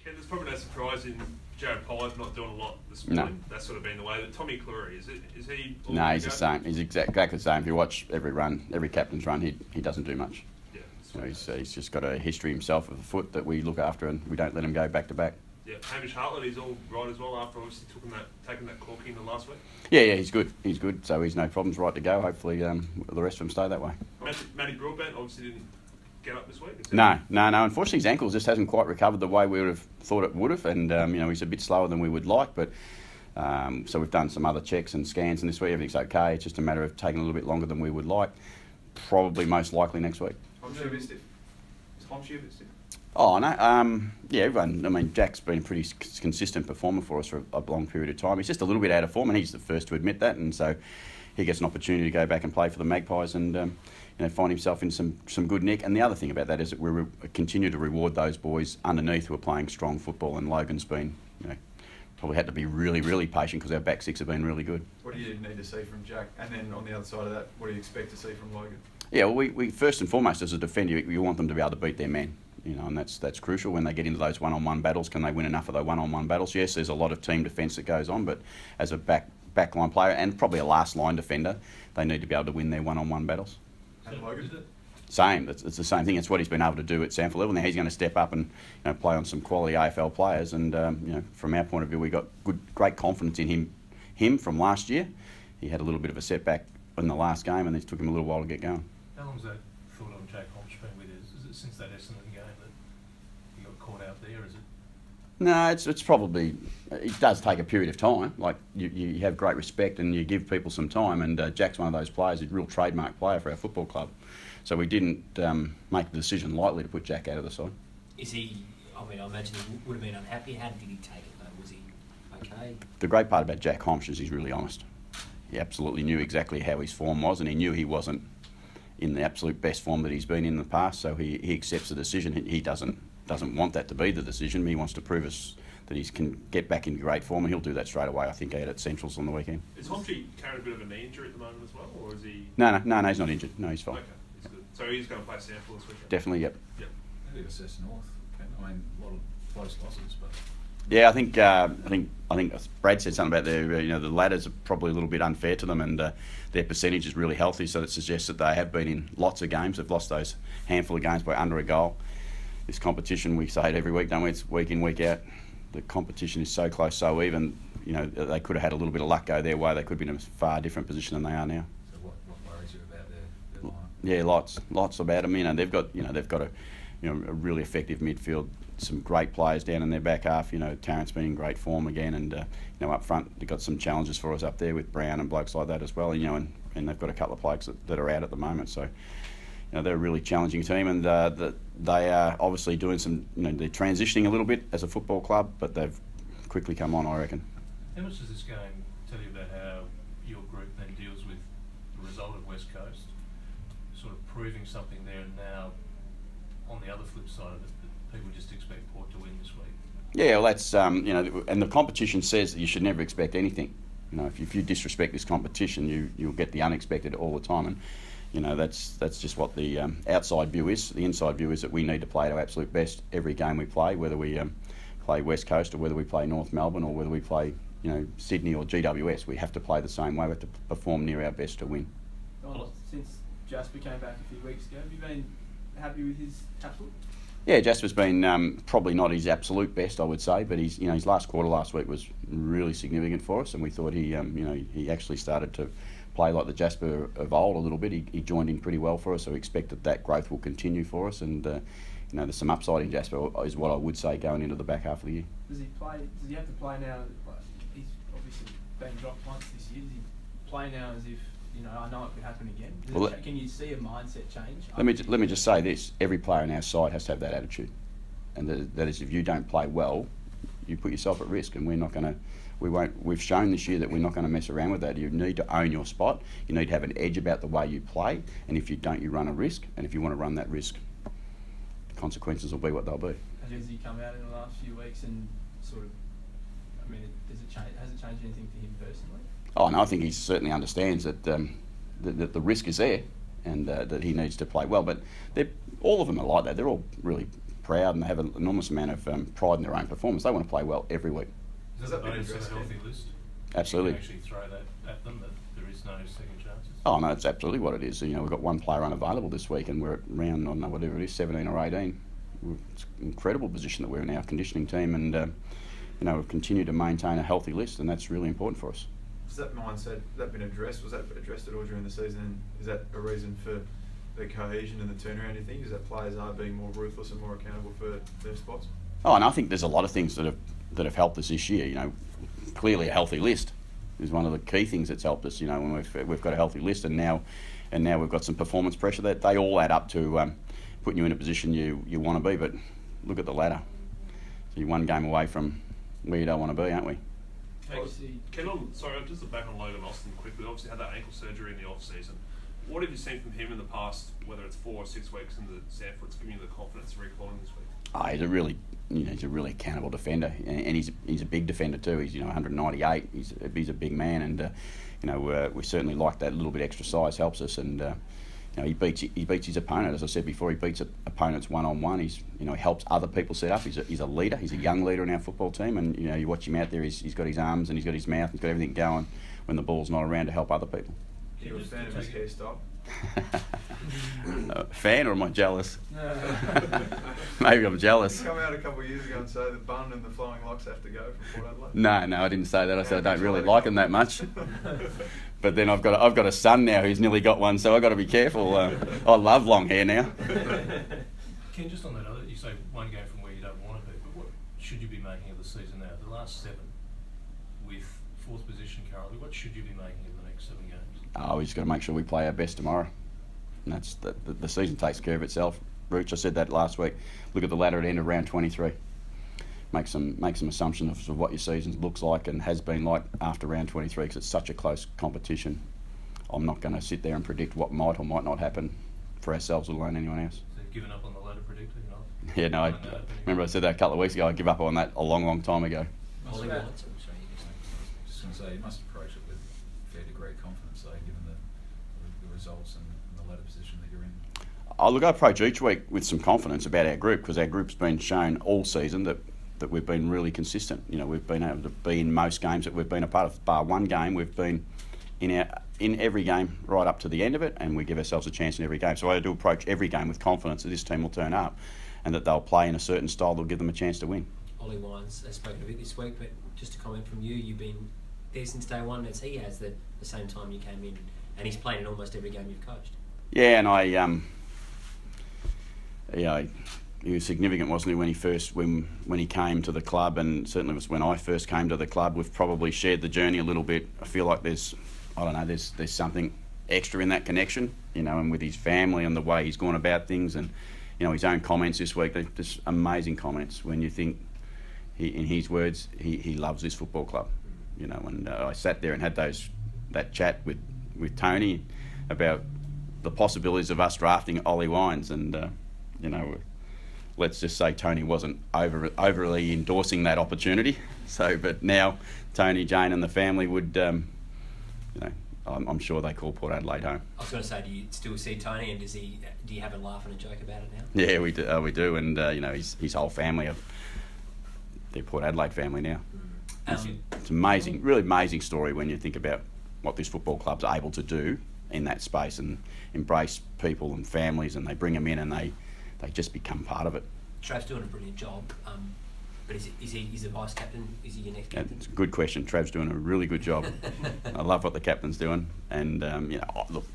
Ken, there's probably no surprise in Jared Pollard not doing a lot this morning. No. That's sort of been the way. But Tommy Cleary, is he? No, he's the same. He's exactly the same. If you watch every run, every captain's run, he doesn't do much. Yeah, you know, he's just got a history himself of a foot that we look after, and we don't let him go back to back. Yeah, Hamish Hartlett, he's all right as well after obviously taking that cork in the last week. Yeah, he's good. He's good. So he's no problems, right to go. Hopefully, the rest of them stay that way. Matty Broadbent obviously didn't get up this week. No. Unfortunately, his ankle just hasn't quite recovered the way we would have thought it would have, and he's a bit slower than we would like. But so we've done some other checks and scans, and this week everything's okay. It's just a matter of taking a little bit longer than we would like. Probably most likely next week. Homsy a bit stiff. Is Homsy a bit stiff? Oh, no. Everyone. I mean, Jack's been a pretty consistent performer for us for a long period of time. He's just a little bit out of form, and he's the first to admit that. And so he gets an opportunity to go back and play for the Magpies and find himself in some good nick. And the other thing about that is that we continue to reward those boys underneath who are playing strong football. And Logan's been, probably had to be really, really patient because our back six have been really good. What do you need to see from Jack? And then on the other side of that, what do you expect to see from Logan? Yeah, well, we first and foremost as a defender, you want them to be able to beat their man. And that's crucial when they get into those one-on-one battles. Can they win enough of those one-on-one battles? Yes, there's a lot of team defence that goes on, but as a backline player and probably a last-line defender, they need to be able to win their one-on-one battles. And Logan? Same. It's the same thing. It's what he's been able to do at Sanford level. Now he's going to step up and play on some quality AFL players. And from our point of view, we got great confidence in him from last year. He had a little bit of a setback in the last game, and it took him a little while to get going. How long's that thought on Jack Holmes been with us? Is it since that Essendon game that he got caught out there? Is it? No, it's probably. It does take a period of time. Like you have great respect and you give people some time. And Jack's one of those players, a real trademark player for our football club. So we didn't make the decision lightly to put Jack out of the side. Is he? I mean, I imagine he would have been unhappy. How did he take it though? Was he okay? The great part about Jack Holmes is he's really honest. He absolutely knew exactly how his form was, and he knew he wasn't in the absolute best form that he's been in the past. So he accepts the decision. He doesn't want that to be the decision. He wants to prove us that he can get back in great form, and he'll do that straight away. I think out at Centrals on the weekend. Is Homsy carrying a bit of a knee injury at the moment as well, or is he? No, he's not injured. No, he's fine. Okay, he's good. So he's going to play Sanford this weekend. Definitely, yep. How do you assess North? I mean, a lot of close losses, but. Yeah, I think Brad said something about the ladders are probably a little bit unfair to them, and their percentage is really healthy, so that suggests that they have been in lots of games. They've lost those handful of games by under a goal. This competition, we say it every week, don't we? It's week in, week out. The competition is so close, so even. They could have had a little bit of luck go their way. They could be in a far different position than they are now. So what worries you about their line? Yeah, lots about them. They've got a really effective midfield. Some great players down in their back half. Tarrant's been in great form again, and up front they've got some challenges for us up there with Brown and blokes like that as well. And they've got a couple of blokes that are out at the moment. So they're a really challenging team, and they are obviously doing some. They're transitioning a little bit as a football club, but they've quickly come on, I reckon. How much does this game tell you about how your group then deals with the result of West Coast, sort of proving something there and now? On the other flip side of it, that people just expect Port to win this week. Yeah, well, that's and the competition says that you should never expect anything. If you disrespect this competition, you'll get the unexpected all the time, and that's just what the outside view is. The inside view is that we need to play at our absolute best every game we play, whether we play West Coast or whether we play North Melbourne or whether we play Sydney or GWS. We have to play the same way. We have to perform near our best to win. Since Jasper came back a few weeks ago, have you been happy with his output? Yeah, Jasper's been probably not his absolute best, I would say, but his last quarter last week was really significant for us, and we thought he actually started to play like the Jasper of old a little bit. He joined in pretty well for us, so we expect that growth will continue for us, and there's some upside in Jasper is what I would say going into the back half of the year. Does he have to play now? He's obviously been dropped once this year. Does he play now as if? I know it could happen again. Can you see a mindset change? Let me just say this: every player on our side has to have that attitude, and that is, if you don't play well, you put yourself at risk. And we're not going to. We've shown this year that we're not going to mess around with that. You need to own your spot. You need to have an edge about the way you play, and if you don't, you run a risk. And if you want to run that risk, the consequences will be what they'll be. Has he come out in the last few weeks and sort of? Has it changed anything for him personally? Oh no, I think he certainly understands that the risk is there, and that he needs to play well. But all of them are like that. They're all really proud and they have an enormous amount of pride in their own performance. They want to play well every week. Does that been Bonus of addressed a healthy yet? list? Absolutely. You can actually throw that at them, that there is no second chances. Oh no, that's absolutely what it is. You know, we've got one player unavailable this week, and we're at round, I don't know, whatever it is, 17 or 18. It's an incredible position that we're in, our conditioning team, and you know, we've continued to maintain a healthy list, and that's really important for us. Has that mindset that been addressed? Was that addressed at all during the season? And is that a reason for the cohesion and the turnaround? Do you think is that players are being more ruthless and more accountable for their spots? Oh, and I think there's a lot of things that have helped us this year. You know, clearly a healthy list is one of the key things that's helped us. You know, when we've got a healthy list, and now we've got some performance pressure that they all add up to putting you in a position you want to be. But look at the ladder. So you're one game away from where you don't want to be, aren't we? Sorry, just look back on Logan Austin quickly. Obviously had that ankle surgery in the off season. What have you seen from him in the past, whether it's 4 or 6 weeks in the Sanford, that's giving you the confidence to recalling this week? Oh, he's a really accountable defender, and he's a big defender too. He's 198. He's a big man, and we certainly like that little bit extra size helps us, and he beats his opponent. As I said before, he beats opponents one-on-one. He helps other people set up. He's a leader. He's a young leader in our football team, and you watch him out there. He's got his arms and he's got his mouth. He's got everything going when the ball's not around to help other people. Are you a fan of his hairstyle? Fan, or am I jealous? Maybe I'm jealous. Did you come out a couple of years ago and say the bun and the flowing locks have to go from Port Adelaide? No, I didn't say that. I said I don't really like him that much. But then I've got a son now who's nearly got one, so I've got to be careful. I love long hair now. Ken, just on that other, you say one game from where you don't want to be, but what should you be making of the season now? The last 7 with 4th position currently, what should you be making of the next 7 games? Oh, we just got to make sure we play our best tomorrow. And that's the season takes care of itself. Rooch, I said that last week. Look at the ladder at the end of round 23. Make some assumptions of what your season looks like and has been like after round 23, because it's such a close competition. I'm not going to sit there and predict what might or might not happen for ourselves, or alone anyone else. So you've given up on the ladder predictor, you know? Yeah, no. Remember I said that a couple of weeks ago. I give up on that a long time ago. Ollie Must- Wines, I'm sorry, you Just going to say, you must approach it with a fair degree of confidence, though, given the results and the ladder position that you're in. Look, I approach each week with some confidence about our group, because our group's been shown all season that we've been really consistent. You know, we've been able to be in most games that we've been a part of. Bar one game, we've been in every game right up to the end of it, and we give ourselves a chance in every game. So I do approach every game with confidence that this team will turn up, and that they'll play in a certain style that'll give them a chance to win. Ollie Wines has spoken a bit this week, but just a comment from you. You've been there since day one, as he has, the same time you came in, and he's playing in almost every game you've coached. Yeah, and he was significant, wasn't he, when he came to the club, and certainly was when I first came to the club. We've probably shared the journey a little bit. I feel like there's something extra in that connection, and with his family and the way he's gone about things, and his own comments this week. They're just amazing comments when you think, in his words, he loves this football club, And I sat there and had that chat with Tony about the possibilities of us drafting Ollie Wines, and let's just say Tony wasn't overly endorsing that opportunity. So, but now Tony, Jane, and the family would, I'm sure they call Port Adelaide home. I was going to say, do you still see Tony, and do you have a laugh and a joke about it now? Yeah, we do, and his whole family they're Port Adelaide family now. It's amazing, really amazing story when you think about what this football club's able to do in that space, and embrace people and families, and they bring them in, and they just become part of it. Trav's doing a brilliant job, but is he the vice captain? Is he your next captain? It's a good question. Trav's doing a really good job. I love what the captain's doing, and look,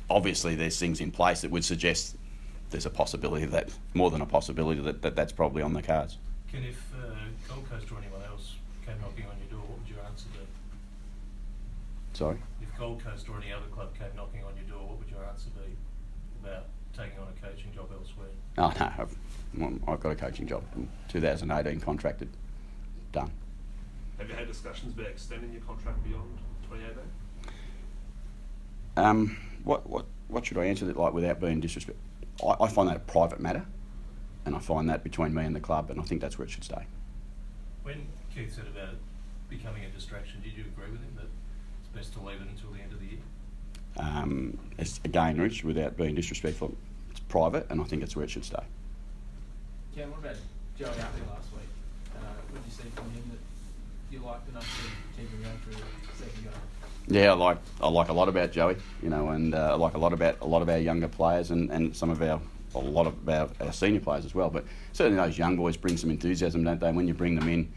obviously there's things in place that would suggest there's a possibility that, more than a possibility, that's probably on the cards. Ken, if Gold Coast or anyone else came knocking on your door, what would your answer be? Sorry? If Gold Coast or any other club came knocking on your door, what would your answer be about taking on a coaching job elsewhere? Oh no, I've got a coaching job in 2018, contracted, done. Have you had discussions about extending your contract beyond 2018? What should I answer that like without being disrespectful? I find that a private matter, and I find that between me and the club, and I think that's where it should stay. When Keith said about it becoming a distraction, did you agree with him that it's best to leave it until the end of the year? Again, Rich, without being disrespectful, it's private, and I think it's where it should stay. Ken, what about Joey Utley last week? What did you see from him that you liked enough to keep him going through the second go? Yeah, I like a lot about Joey, you know, and I like a lot about a lot of our younger players and some of our a lot of our senior players as well. But certainly those young boys bring some enthusiasm, don't they? And when you bring them in,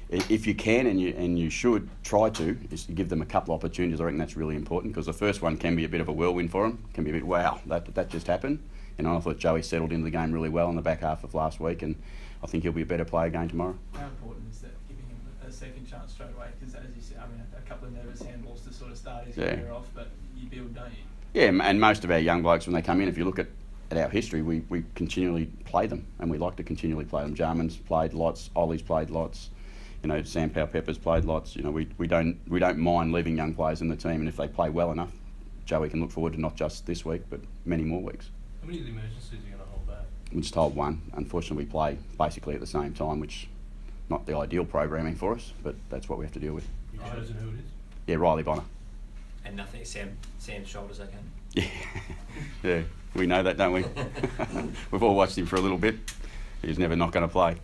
if you can and you should try to, is to give them a couple of opportunities. I reckon that's really important, because the first one can be a bit of a whirlwind for them. Can be a bit, wow, that just happened. And I thought Joey settled into the game really well in the back half of last week, and I think he'll be a better player again tomorrow. How important is that, giving him a second chance straight away? Because as you said, I mean, a couple of nervous handballs to sort of start his career off, but you build, don't you? Yeah, and most of our young blokes, when they come in, if you look at our history, we continually play them, and we like to continually play them. Jarman's played lots, Ollie's played lots, you know, Sam Powell-Pepper's played lots. You know, we don't mind leaving young players in the team, and if they play well enough, Joey can look forward to not just this week, but many more weeks. How many of the emergencies are you going to hold back? We just told one. Unfortunately, we play basically at the same time, which not the ideal programming for us, but that's what we have to deal with. You've chosen who it is? Yeah, Riley Bonner. And nothing. Sam's shoulders okay? Yeah, yeah, we know that, don't we? We've all watched him for a little bit. He's never not going to play.